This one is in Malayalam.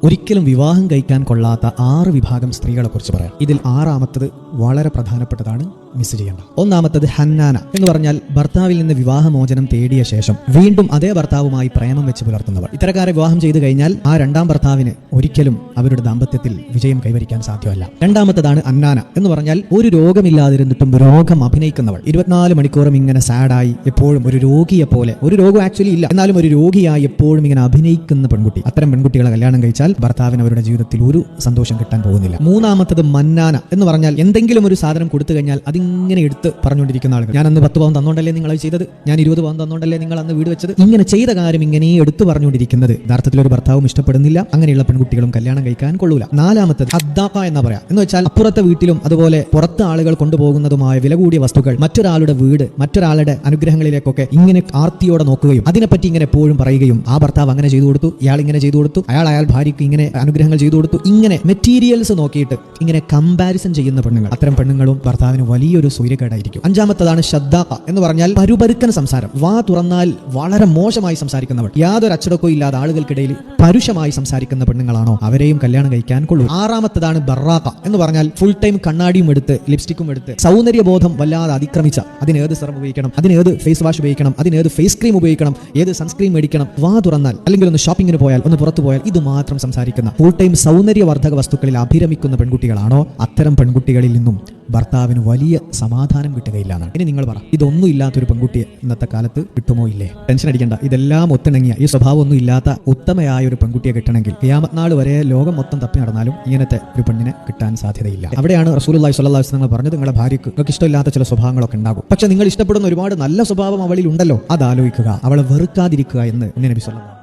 ഒരിക്കലും വിവാഹം കഴിക്കാൻ കൊള്ളാത്ത 6 വിഭാഗം സ്ത്രീകളെ കുറിച്ച് പറയാം. ഇതിൽ 6ാമത്തത് വളരെ പ്രധാനപ്പെട്ടതാണ്, മിസ് ചെയ്യേണ്ട. ഒന്നാമത്തത് ഹന്നാന എന്ന് പറഞ്ഞാൽ ഭർത്താവിൽ നിന്ന് വിവാഹമോചനം തേടിയ ശേഷം വീണ്ടും അതേ ഭർത്താവുമായി പ്രേമം വെച്ച് പുലർത്തുന്നവർ. ഇത്തരക്കാരെ വിവാഹം ചെയ്തു കഴിഞ്ഞാൽ ആ രണ്ടാം ഭർത്താവിന് ഒരിക്കലും അവരുടെ ദാമ്പത്യത്തിൽ വിജയം കൈവരിക്കാൻ സാധ്യമല്ല. രണ്ടാമത്തതാണ് അന്നാന എന്ന് പറഞ്ഞാൽ ഒരു രോഗമില്ലാതിരുന്നിട്ടും രോഗം അഭിനയിക്കുന്നവൾ. 24 മണിക്കൂറും ഇങ്ങനെ സാഡായി എപ്പോഴും ഒരു രോഗിയെ പോലെ, ഒരു രോഗം ആക്ച്വലി ഇല്ല എന്നാലും ഒരു രോഗിയായി എപ്പോഴും ഇങ്ങനെ അഭിനയിക്കുന്ന പെൺകുട്ടി. അത്തരം പെൺകുട്ടികളെ കല്യാണം കഴിച്ചാൽ ഭർത്താവിന് അവരുടെ ജീവിതത്തിൽ ഒരു സന്തോഷം കിട്ടാൻ പോകുന്നില്ല. മൂന്നാമത്തത് മന്നാന എന്ന് പറഞ്ഞാൽ എന്തെങ്കിലും ഒരു സാധനം കൊടുത്തു കഴിഞ്ഞാൽ അതിങ്ങനെ എടുത്ത് പറഞ്ഞുകൊണ്ടിരിക്കുന്ന ആളുകൾ. ഞാൻ അന്ന് 10 പവൻ തന്നോണ്ടല്ലേ നിങ്ങൾ അത് ചെയ്തത്, ഞാൻ 20 പവൻ തന്നോണ്ടല്ലേ നിങ്ങൾ അന്ന് വീട് വെച്ചത്. ഇങ്ങനെ ചെയ്ത കാര്യം ഇങ്ങനെ എടുത്തു പറഞ്ഞുകൊണ്ടിരിക്കുന്നത് യഥാർത്ഥത്തിൽ ഒരു ഭർത്താവും ഇഷ്ടപ്പെടുന്നില്ല. അങ്ങനെയുള്ള പെൺകുട്ടികളും കല്യാണം കഴിക്കാൻ കൊള്ളൂല. നാലാമത്തത് അദ്ദാഖ എന്ന് പറയാം. എന്ന് വെച്ചാൽ അപ്പുറത്തെ വീട്ടിലും അതുപോലെ പുറത്ത് ആളുകൾ കൊണ്ടുപോകുന്നതുമായ വില കൂടിയ വസ്തുക്കൾ, മറ്റൊരാളുടെ വീട്, മറ്റൊരാളുടെ അനുഗ്രഹങ്ങളിലേക്കൊക്കെ ഇങ്ങനെ ആർത്തിയോടെ നോക്കുകയും അതിനെപ്പറ്റി ഇങ്ങനെ എപ്പോഴും പറയുകയും ആ ഭർത്താവ് അങ്ങനെ ചെയ്തു കൊടുത്തു, ഇയാൾ ഇങ്ങനെ ചെയ്തു കൊടുത്തു, അയാൾ ഭാര്യയ്ക്ക് ഇങ്ങനെ അനുഗ്രഹങ്ങൾ ചെയ്തു കൊടുത്തു, ഇങ്ങനെ മെറ്റീരിയൽസ് നോക്കിയിട്ട് ഇങ്ങനെ കമ്പാരിസൺ ചെയ്യുന്ന പെണ്ണുങ്ങൾ. അത്തരം പെണ്ണുങ്ങളും ഭർത്താവിന് വലിയൊരു സൂര്യക്കേടായിരിക്കും. അഞ്ചാമത്തതാണ് ശദ്ദാഖ എന്ന് പറഞ്ഞാൽ പരുപരുക്കൻ സംസാരം. വാ തുറന്നാൽ വളരെ മോശമായി സംസാരിക്കുന്നവൾ. യാതൊരു അച്ചടക്കവും ഇല്ലാതെ ആളുകൾക്കിടയിൽ പരുഷമായി സംസാരിക്കുന്ന പെണ്ണുങ്ങളാണോ അവരെയും കല്യാണം കഴിക്കാൻ കൊള്ളൂ. ആറാമത്തതാണ് ബറാഖ എന്ന് പറഞ്ഞാൽ ഫുൾ ടൈം കണ്ണാടിയും എടുത്ത് ലിപ്സ്റ്റിക്കും എടുത്ത് സൗന്ദര്യബോധം വല്ലാതെ അതിക്രമിച്ച, അതിനേത് സെറം ഉപയോഗിക്കണം, അതിനേത് ഫേസ് വാഷ് ഉപയോഗിക്കണം, അതിനേത് ഫേസ് ക്രീം ഉപയോഗിക്കണം, ഏത് സൺസ്ക്രീൻ മേടിക്കണം, വാ തുറന്നാൽ അല്ലെങ്കിൽ ഒന്ന് ഷോപ്പിങ്ങിന് പോയാൽ, ഒന്ന് പുറത്തു പോയാൽ ഇത് മാത്രം സംസാരിക്കുന്ന, ഫുൾ ടൈം സൗന്ദര്യവർദ്ധക വസ്തുക്കളിൽ അഭിരമിക്കുന്ന പെൺകുട്ടികളാണോ അത്തരം പെൺകുട്ടികളിൽ നിന്നും ഭർത്താവിന് വലിയ സമാധാനം കിട്ടുകയില്ല എന്നാണ്. ഇനി നിങ്ങൾ പറ, ഇതൊന്നും ഇല്ലാത്തൊരു പെൺകുട്ടിയെ ഇന്നത്തെ കാലത്ത് കിട്ടുമോ ഇല്ലേ? ടെൻഷൻ അടിക്കേണ്ട. ഇതെല്ലാം ഒത്തിണങ്ങിയ, ഈ സ്വഭാവം ഒന്നും ഇല്ലാത്ത ഉത്തമയായ ഒരു പെൺകുട്ടിയെ കിട്ടണമെങ്കിൽ ഖിയാമത്ത് നാൾ വരെ ലോകം മൊത്തം തപ്പി നടന്നാലും ഇങ്ങനത്തെ ഒരു പെണ്ണിനെ കിട്ടാൻ സാധ്യതയില്ല. അവിടെയാണ് റസൂലുള്ളാഹി സ്വല്ലല്ലാഹു അലൈഹി വസല്ലം പറഞ്ഞത്, നിങ്ങളുടെ ഭാര്യയ്ക്ക് നിങ്ങൾക്ക് ഇഷ്ടമില്ലാത്ത ചില സ്വഭാവങ്ങളൊക്കെ ഉണ്ടാകും, പക്ഷെ നിങ്ങൾ ഇഷ്ടപ്പെടുന്ന ഒരുപാട് നല്ല സ്വഭാവം അവളിൽ ഉണ്ടല്ലോ, അത് ആലോചിക്കുക, അവളെ വെറുക്കാതിരിക്കുക എന്ന് നബി സ്വല്ലല്ലാഹു